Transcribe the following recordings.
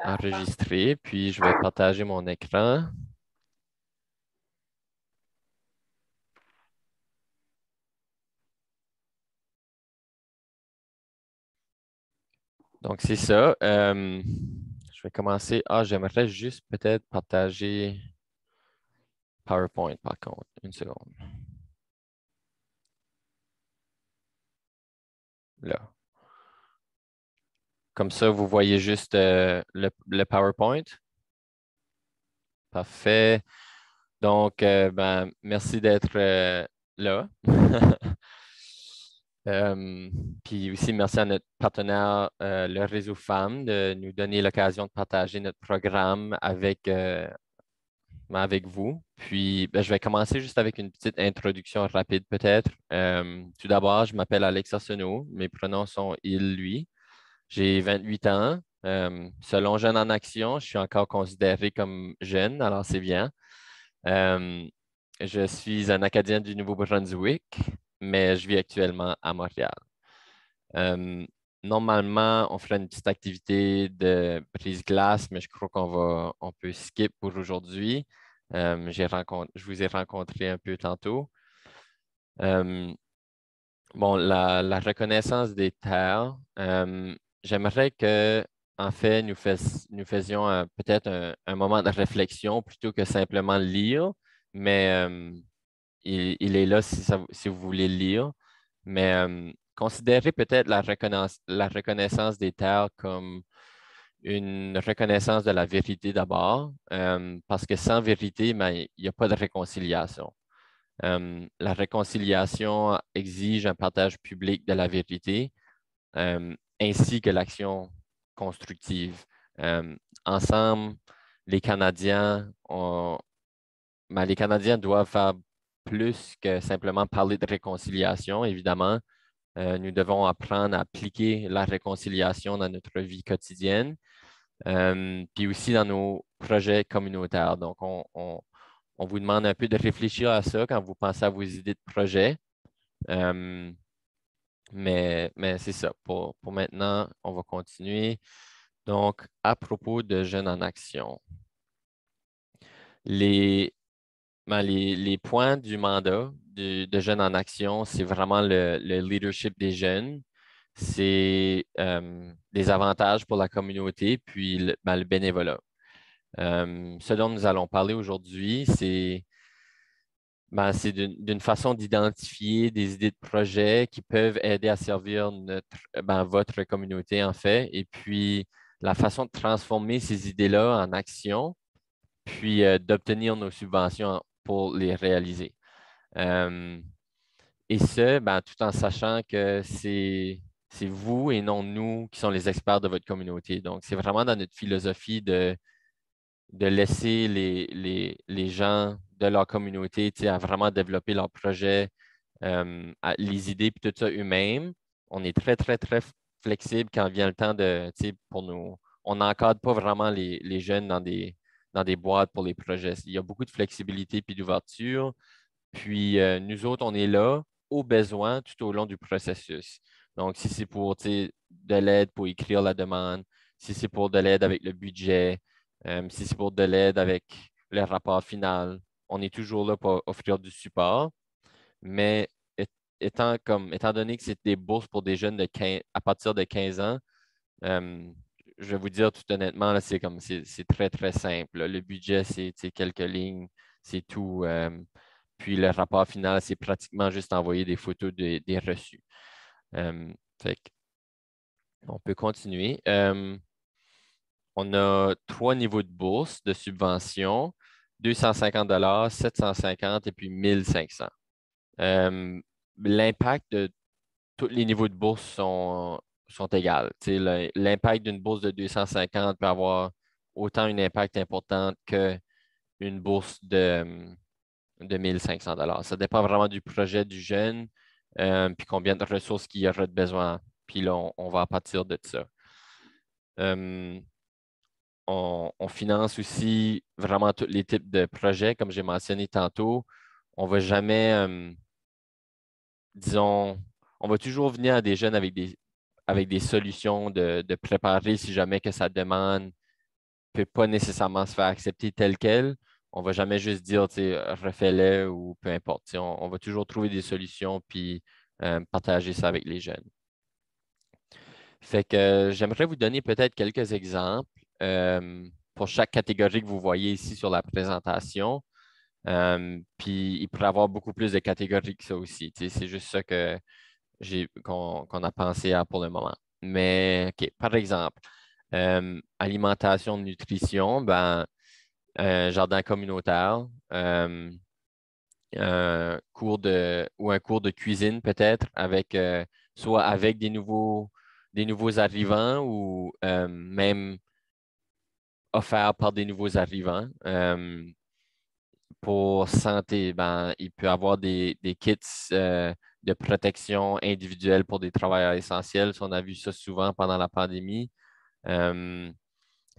enregistrer, puis je vais partager mon écran. Donc, c'est ça. Je vais commencer. Ah, j'aimerais juste peut-être partager PowerPoint, par contre. Une seconde. Là. Comme ça, vous voyez juste le PowerPoint. Parfait. Donc, merci d'être là. Euh, Puis aussi, merci à notre partenaire, le Réseau Femmes, de nous donner l'occasion de partager notre programme avec vous. Puis, je vais commencer juste avec une petite introduction rapide peut-être. Tout d'abord, je m'appelle Alex Arsenault. Mes pronoms sont il, lui. J'ai 28 ans. Selon Jeune en Action, je suis encore considéré comme jeune, alors c'est bien. Euh, je suis un Acadien du Nouveau-Brunswick, mais je vis actuellement à Montréal. Euh, Normalement, on ferait une petite activité de brise-glace, mais je crois on peut skip pour aujourd'hui. Je vous ai rencontré un peu tantôt. Euh, bon, la reconnaissance des terres. J'aimerais que, en fait, nous faisions peut-être un moment de réflexion plutôt que simplement lire, mais il est là si vous voulez le lire. Mais considérez peut-être la reconnaissance des terres comme une reconnaissance de la vérité d'abord, parce que sans vérité, ben, il n'y a pas de réconciliation. La réconciliation exige un partage public de la vérité, ainsi que l'action constructive. Ensemble, les Canadiens les Canadiens doivent faire plus que simplement parler de réconciliation, évidemment. Nous devons apprendre à appliquer la réconciliation dans notre vie quotidienne, puis aussi dans nos projets communautaires. Donc, on vous demande un peu de réfléchir à ça quand vous pensez à vos idées de projet. Euh, mais c'est ça. Pour maintenant, on va continuer. Donc, à propos de Jeunes en Action, les, les points du mandat de Jeunes en Action, c'est vraiment le leadership des jeunes. C'est des avantages pour la communauté, puis le bénévolat. Ce dont nous allons parler aujourd'hui, c'est d'une façon d'identifier des idées de projet qui peuvent aider à servir votre communauté, en fait, et puis la façon de transformer ces idées-là en action, puis d'obtenir nos subventions pour les réaliser. Euh, et ce, tout en sachant que c'est vous et non nous qui sommes les experts de votre communauté. Donc, c'est vraiment dans notre philosophie de laisser les gens de leur communauté, tu sais, à vraiment développer leurs projets, les idées, puis tout ça eux-mêmes. On est très, très, très flexible quand vient le temps tu sais, pour nous. On n'encadre pas vraiment les jeunes dans des boîtes pour les projets. Il y a beaucoup de flexibilité puis d'ouverture. Puis nous autres, on est là au besoin tout au long du processus. Donc, si c'est pour tu sais, de l'aide pour écrire la demande, si c'est pour de l'aide avec le budget, si c'est pour de l'aide avec le rapport final, on est toujours là pour offrir du support. Mais étant donné que c'est des bourses pour des jeunes à partir de 15 ans, euh, je vais vous dire tout honnêtement, là, c'est très, très simple. Là. Le budget, c'est tu sais, quelques lignes, c'est tout. Puis le rapport final, c'est pratiquement juste envoyer des photos des reçus. Euh, Fait on peut continuer. On a trois niveaux de bourse de subvention, 250 750 et puis 1500. Euh, L'impact de tous les niveaux de bourse sont égaux. Tu sais, l'impact d'une bourse de 250 peut avoir autant un impact important qu'une bourse de 1500 $. Ça dépend vraiment du projet du jeune, puis combien de ressources qu'il y aura de besoin. Puis là, on va partir de ça. Euh, on finance aussi vraiment tous les types de projets, comme j'ai mentionné tantôt. On ne va jamais, disons, on va toujours venir à des jeunes avec des solutions de préparer si jamais que ça demande. peut pas nécessairement se faire accepter tel quel. On va jamais juste dire, tu sais, refais-le ou peu importe. Tu sais, on va toujours trouver des solutions puis partager ça avec les jeunes. Fait que j'aimerais vous donner peut-être quelques exemples pour chaque catégorie que vous voyez ici sur la présentation. Puis il pourrait y avoir beaucoup plus de catégories que ça aussi. Tu sais, c'est juste ça que qu'on a pensé à pour le moment. Mais OK, par exemple, alimentation, nutrition, ben, un jardin communautaire, un cours ou un cours de cuisine peut-être avec soit avec des nouveaux arrivants ou même offert par des nouveaux arrivants. Pour santé, ben, il peut y avoir des kits de protection individuelle pour des travailleurs essentiels. On a vu ça souvent pendant la pandémie. Euh,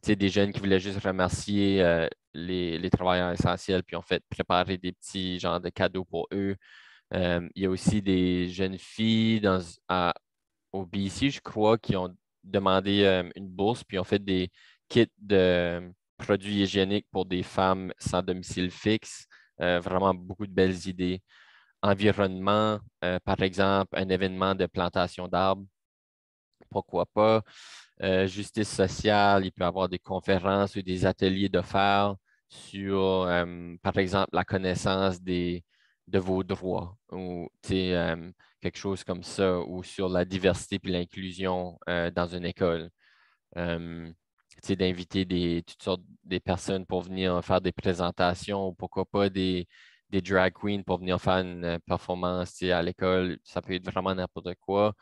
Tu sais, des jeunes qui voulaient juste remercier les travailleurs essentiels, puis ont fait préparer des petits genres de cadeaux pour eux. Il y a aussi des jeunes filles au BC, je crois, qui ont demandé une bourse, puis ont fait des kits de produits hygiéniques pour des femmes sans domicile fixe. Vraiment beaucoup de belles idées. Environnement, par exemple, un événement de plantation d'arbres, pourquoi pas. Justice sociale, il peut y avoir des conférences ou des ateliers de faire sur, par exemple, la connaissance de vos droits ou tu sais, quelque chose comme ça, ou sur la diversité et l'inclusion dans une école. Euh, Tu sais, d'inviter toutes sortes des personnes pour venir faire des présentations, ou pourquoi pas des drag queens pour venir faire une performance tu sais, à l'école. Ça peut être vraiment n'importe quoi.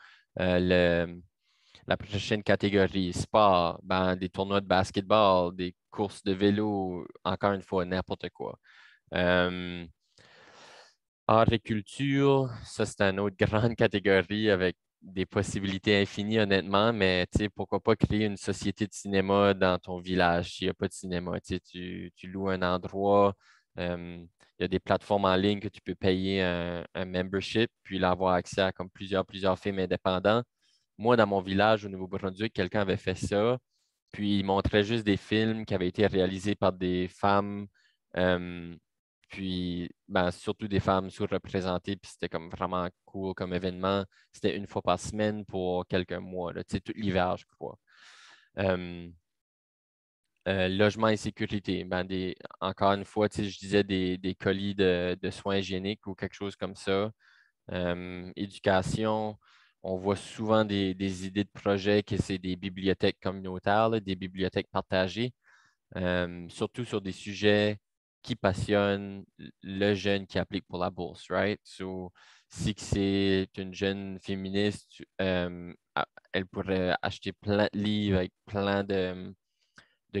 La prochaine catégorie, sport, ben, des tournois de basketball, des courses de vélo, encore une fois, n'importe quoi. Euh, Art et culture, ça, c'est une autre grande catégorie avec des possibilités infinies, honnêtement, mais tu sais, pourquoi pas créer une société de cinéma dans ton village s'il n'y a pas de cinéma? Tu sais, tu loues un endroit, il y a des plateformes en ligne que tu peux payer un membership, puis là, avoir accès à comme plusieurs films indépendants. Moi, dans mon village au Nouveau-Brunswick, quelqu'un avait fait ça. Puis il montrait juste des films qui avaient été réalisés par des femmes, euh, puis ben, surtout des femmes sous-représentées. Puis c'était comme vraiment cool comme événement. C'était une fois par semaine pour quelques mois, là, tu sais, tout l'hiver, je crois. Euh, Logement et sécurité. Ben, encore une fois, tu sais, je disais des colis de soins hygiéniques ou quelque chose comme ça. Éducation, on voit souvent des idées de projets que c'est des bibliothèques communautaires, là, des bibliothèques partagées, surtout sur des sujets qui passionnent le jeune qui applique pour la bourse, right? So, si que c'est une jeune féministe, elle pourrait acheter plein de livres avec plein de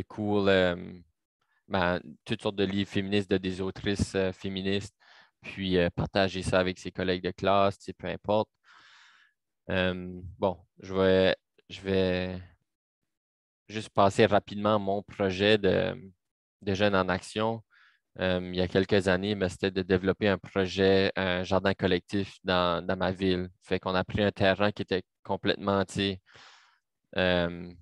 cool, ben, toutes sortes de livres féministes de des autrices féministes, puis partager ça avec ses collègues de classe, tu sais, peu importe. Bon, je vais juste passer rapidement mon projet de Jeunes en action. Il y a quelques années, mais c'était de développer un projet, un jardin collectif dans ma ville. Fait qu'on a pris un terrain qui était complètement, tu sais, euh,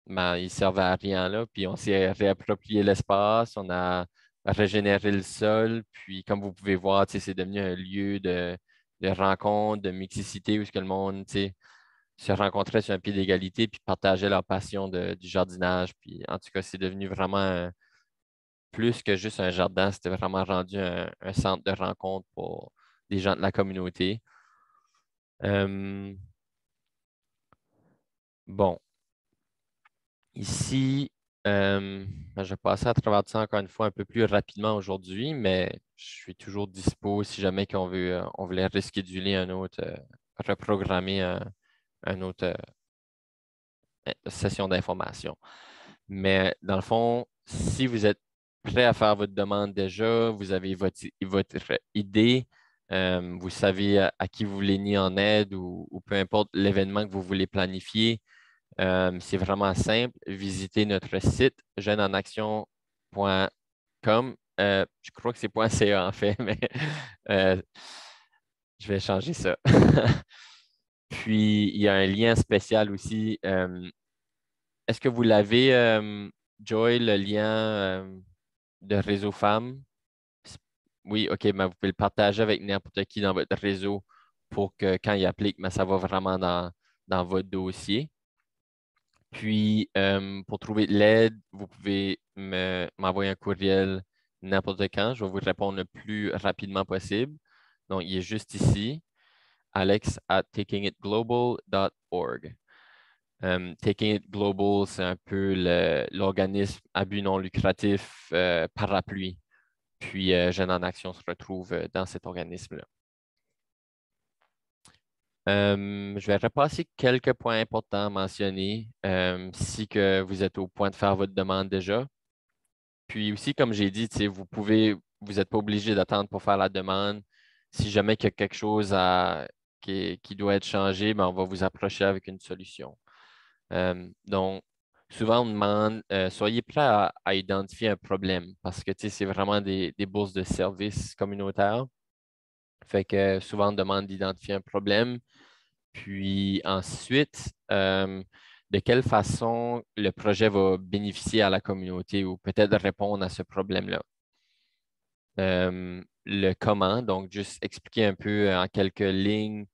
ben, il servait à rien là, puis on s'est réapproprié l'espace, on a régénéré le sol, puis comme vous pouvez voir, tu sais, c'est devenu un lieu de rencontre, de mixité où ce que le monde, tu sais, se rencontrait sur un pied d'égalité puis partageait leur passion du jardinage. Puis en tout cas, c'est devenu vraiment plus que juste un jardin, c'était vraiment rendu un centre de rencontre pour des gens de la communauté. Euh, bon, ici, ben, je vais passer à travers ça encore une fois un peu plus rapidement aujourd'hui, mais je suis toujours dispo si jamais on voulait rescheduler reprogrammer un autre session d'information. Mais dans le fond, si vous êtes prêt à faire votre demande déjà, vous avez votre idée, vous savez à qui vous voulez venir en aide ou peu importe l'événement que vous voulez planifier, c'est vraiment simple. Visitez notre site jeunesenaction.com. Je crois que c'est .ca en fait, mais euh, je vais changer ça. Puis, il y a un lien spécial aussi. Est-ce que vous l'avez, Joy, le lien de Réseau Femmes. Oui, OK, mais vous pouvez le partager avec n'importe qui dans votre réseau pour que quand il applique, mais ça va vraiment dans votre dossier. Puis, pour trouver de l'aide, vous pouvez m'envoyer un courriel n'importe quand. Je vais vous répondre le plus rapidement possible. Donc, il est juste ici, alex@takingitglobal.org. Taking It Global, c'est un peu l'organisme à but non lucratif parapluie. Puis, Jeunes en Action se retrouve dans cet organisme-là. Je vais repasser quelques points importants à mentionner si que vous êtes au point de faire votre demande déjà. Puis aussi, comme j'ai dit, vous n'êtes pas obligé d'attendre pour faire la demande. Si jamais il y a quelque chose qui doit être changé, ben, on va vous approcher avec une solution. Donc, souvent, on demande, soyez prêts à identifier un problème parce que c'est vraiment des bourses de services communautaires. Fait que souvent, on demande d'identifier un problème. Puis ensuite, de quelle façon le projet va bénéficier à la communauté ou peut-être répondre à ce problème-là. Le comment, donc juste expliquer un peu en quelques lignes,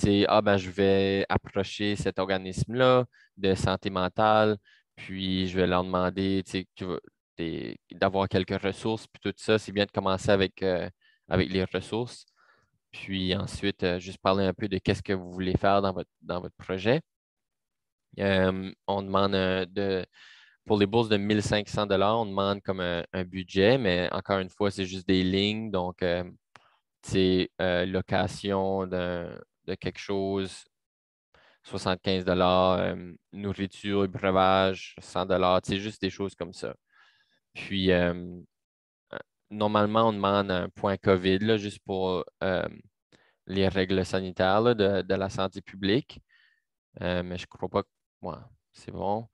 ben, je vais approcher cet organisme-là de santé mentale, puis je vais leur demander d'avoir quelques ressources, puis tout ça, c'est bien de commencer avec les ressources. Puis ensuite, juste parler un peu de qu'est-ce que vous voulez faire dans votre projet. On demande pour les bourses de 1500 on demande comme un budget, mais encore une fois, c'est juste des lignes. Donc, c'est location de quelque chose, 75 nourriture, breuvage, 100 c'est juste des choses comme ça. Puis, normalement, on demande un point COVID, là, juste pour les règles sanitaires là, de la santé publique. Mais je ne crois pas que ouais, c'est bon.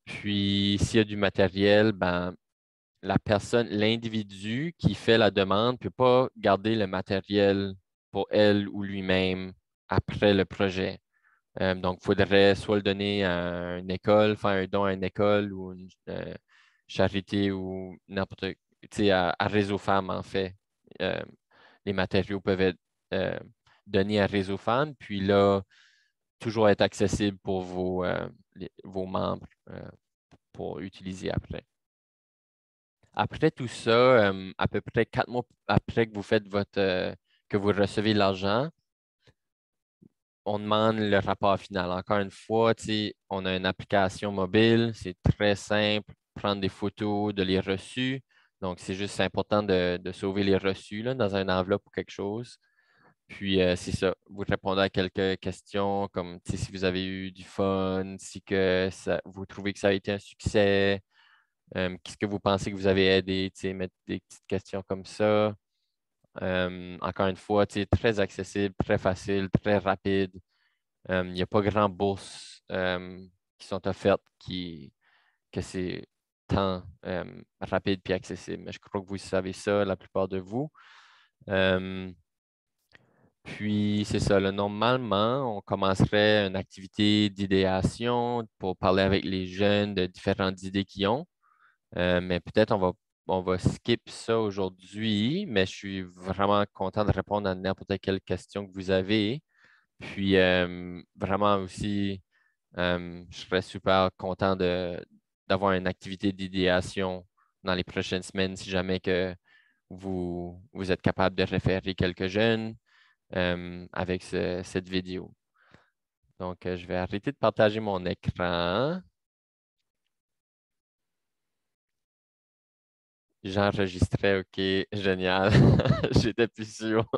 Puis, s'il y a du matériel, ben, l'individu qui fait la demande ne peut pas garder le matériel pour elle ou lui-même après le projet. Donc, il faudrait soit le donner à une école, faire un don à une école ou une charité ou n'importe, à Réseau Femmes, en fait. Euh, les matériaux peuvent être donnés à Réseau Femmes, puis là, toujours être accessible pour vos membres pour utiliser après. Après tout ça, à peu près 4 mois après que vous faites que vous recevez l'argent, on demande le rapport final. Encore une fois, on a une application mobile, c'est très simple, prendre des photos de les reçus. Donc, c'est juste important de sauver les reçus là, dans une enveloppe ou quelque chose. Puis, c'est ça, vous répondez à quelques questions comme si vous avez eu du fun, si vous trouvez que ça a été un succès, qu'est-ce que vous pensez que vous avez aidé, mettre des petites questions comme ça. Encore une fois, très accessible, très facile, très rapide. Il n'y a pas grand bourses qui sont offertes que c'est tant rapide et accessible. Mais je crois que vous savez ça, la plupart de vous. Puis, c'est ça, là, normalement, on commencerait une activité d'idéation pour parler avec les jeunes de différentes idées qu'ils ont. Mais peut-être on va skip ça aujourd'hui, mais je suis vraiment content de répondre à n'importe quelle question que vous avez. Puis, vraiment aussi, je serais super content d'avoir une activité d'idéation dans les prochaines semaines si jamais que vous êtes capable de référer quelques jeunes avec cette vidéo. Donc, je vais arrêter de partager mon écran. J'enregistrais, OK, génial. J'étais plus sûr.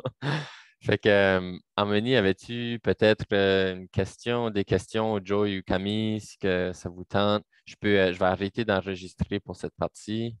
Fait que, Harmonie, avais-tu peut-être une question, des questions, Joey ou Camille, si que ça vous tente? Je vais arrêter d'enregistrer pour cette partie.